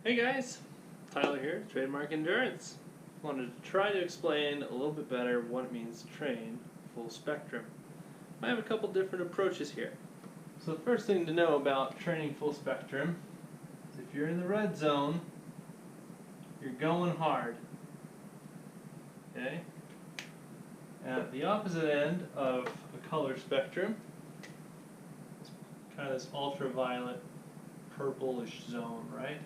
Hey guys, Tyler here, Trademark Endurance. Wanted to try to explain a little bit better what it means to train full spectrum. I have a couple different approaches here. So the first thing to know about training full spectrum is if you're in the red zone, you're going hard. Okay? At the opposite end of a color spectrum, it's kind of this ultraviolet purplish zone, right?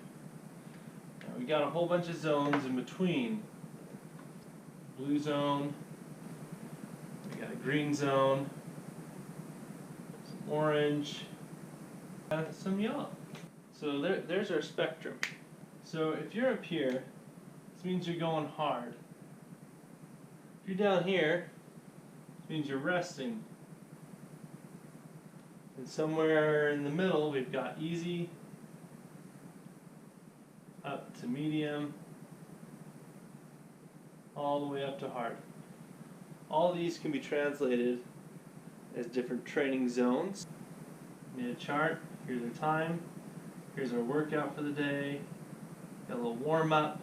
Now we got a whole bunch of zones in between. Blue zone, we got a green zone, some orange, and some yellow. So there's our spectrum. So if you're up here, this means you're going hard. If you're down here, it means you're resting. And somewhere in the middle, we've got easy, up to medium, all the way up to hard. All these can be translated as different training zones. Made a chart, here's our time, here's our workout for the day, got a little warm up,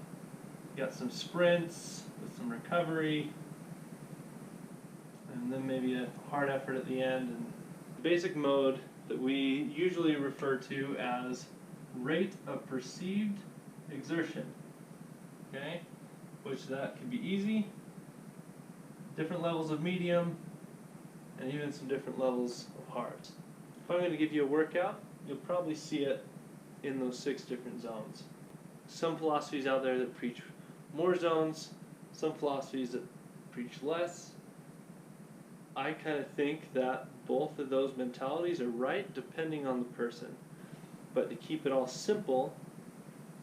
got some sprints with some recovery, and then maybe a hard effort at the end. And the basic mode that we usually refer to as rate of perceived exertion, okay? Which that can be easy, different levels of medium, and even some different levels of hard. If I'm going to give you a workout, you'll probably see it in those 6 different zones. Some philosophies out there that preach more zones, some philosophies that preach less. I kind of think that both of those mentalities are right depending on the person. But to keep it all simple,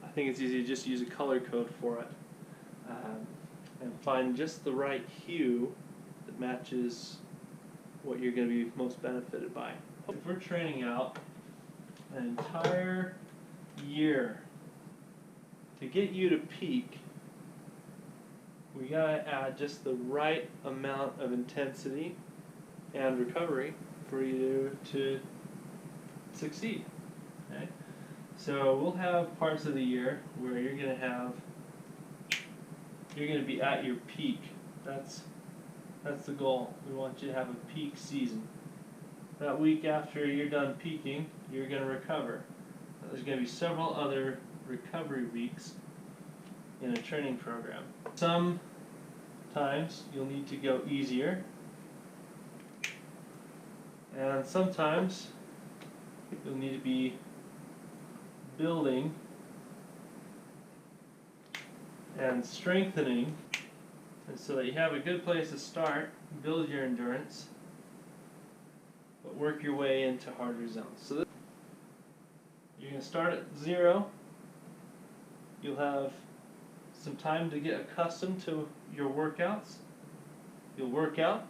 I think it's easy to just use a color code for it and find just the right hue that matches what you're going to be most benefited by. If we're training out an entire year, to get you to peak, we got to add just the right amount of intensity and recovery for you to succeed. Okay? So we'll have parts of the year where you're going to be at your peak. That's the goal. We want you to have a peak season. That week after you're done peaking, you're going to recover. There's going to be several other recovery weeks in a training program. Sometimes you'll need to go easier, and sometimes you'll need to be building and strengthening, and so that you have a good place to start, build your endurance, but work your way into harder zones. So you're going to start at 0. You'll have some time to get accustomed to your workouts. You'll work out,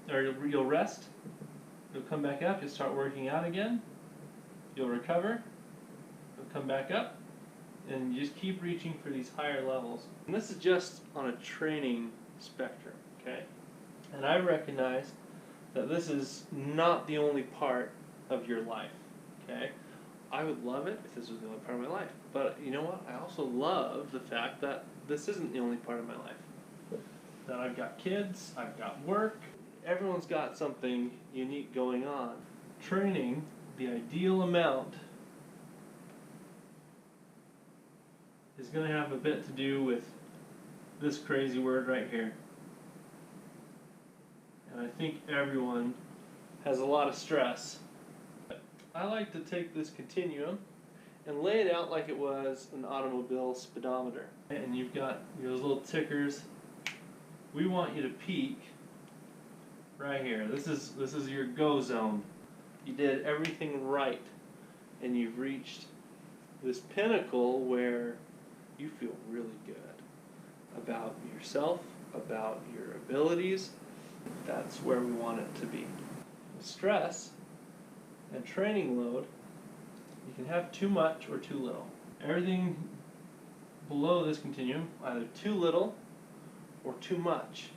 or you'll rest. You'll come back up, you'll start working out again. You'll recover, you'll come back up, and you just keep reaching for these higher levels. And this is just on a training spectrum, okay? And I recognize that this is not the only part of your life, okay? I would love it if this was the only part of my life. But you know what? I also love the fact that this isn't the only part of my life. That I've got kids, I've got work, everyone's got something unique going on. Training the ideal amount is going to have a bit to do with this crazy word right here. And I think everyone has a lot of stress. I like to take this continuum and lay it out like it was an automobile speedometer. And you've got those little tickers. We want you to peak right here. This is your go zone. You did everything right, and you've reached this pinnacle where you feel really good about yourself, about your abilities. That's where we want it to be. Stress and training load, you can have too much or too little. Everything below this continuum, either too little or too much,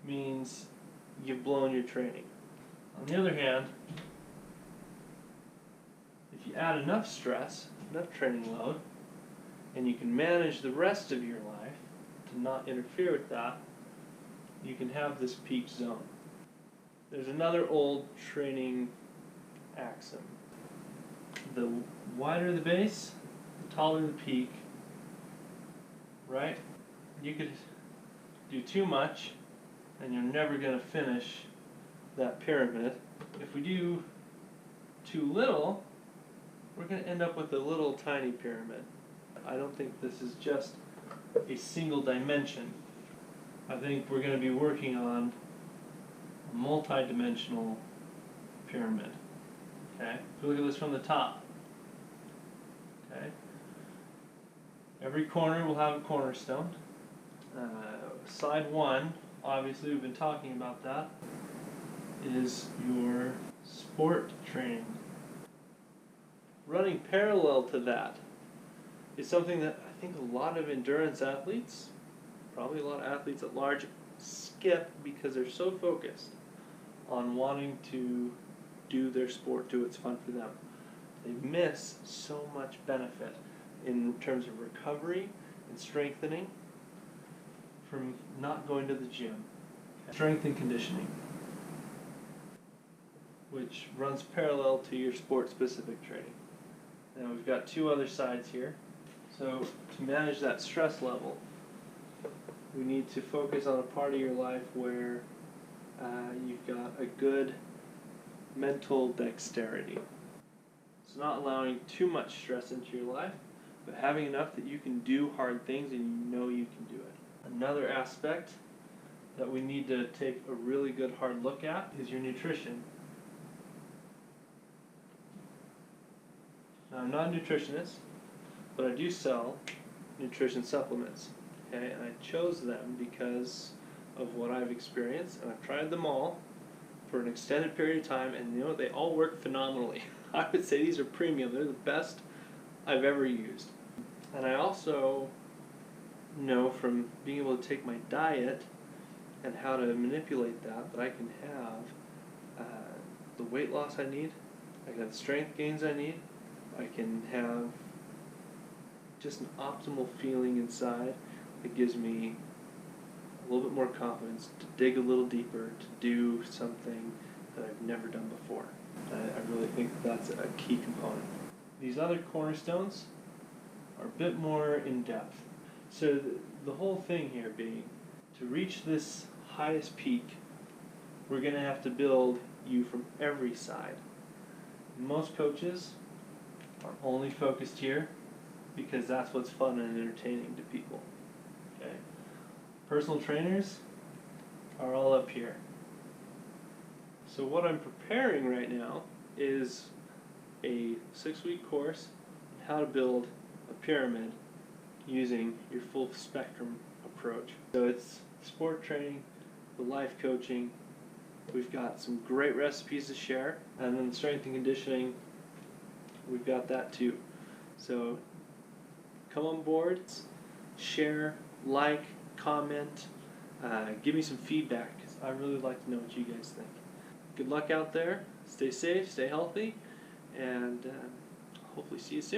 means you've blown your training. On the other hand, if you add enough stress, enough training load, and you can manage the rest of your life to not interfere with that, you can have this peak zone. There's another old training axiom. The wider the base, the taller the peak, right? You could do too much and you're never going to finish that pyramid. If we do too little, we're going to end up with a little tiny pyramid. I don't think this is just a single dimension. I think we're going to be working on a multi-dimensional pyramid. Okay? If we look at this from the top. Okay? Every corner will have a cornerstone. Side one, obviously we've been talking about that, is your sport training. Running parallel to that is something that I think a lot of endurance athletes, probably a lot of athletes at large, skip because they're so focused on wanting to do their sport, do what's fun for them. They miss so much benefit in terms of recovery and strengthening from not going to the gym. Strength and conditioning, which runs parallel to your sport-specific training. Now we've got two other sides here. So to manage that stress level, we need to focus on a part of your life where you've got a good mental dexterity. It's not allowing too much stress into your life, but having enough that you can do hard things and you know you can do it. Another aspect that we need to take a really good hard look at is your nutrition. Now, I'm not a nutritionist, but I do sell nutrition supplements. Okay, and I chose them because of what I've experienced, and I've tried them all for an extended period of time, and you know what, they all work phenomenally. I would say these are premium. They're the best I've ever used. And I also know from being able to take my diet and how to manipulate that I can have the weight loss I need, I can have the strength gains I need, I can have just an optimal feeling inside that gives me a little bit more confidence to dig a little deeper, to do something that I've never done before. I really think that's a key component. These other cornerstones are a bit more in depth. So the whole thing here being, to reach this highest peak, we're going to have to build you from every side. Most coaches are only focused here because that's what's fun and entertaining to people. Okay? Personal trainers are all up here. So what I'm preparing right now is a 6-week course on how to build a pyramid using your full spectrum approach. So it's sport training, the life coaching, we've got some great recipes to share, and then strength and conditioning, we've got that too. So come on board, share, like, comment, give me some feedback, because I really like to know what you guys think. Good luck out there, stay safe, stay healthy, and hopefully see you soon.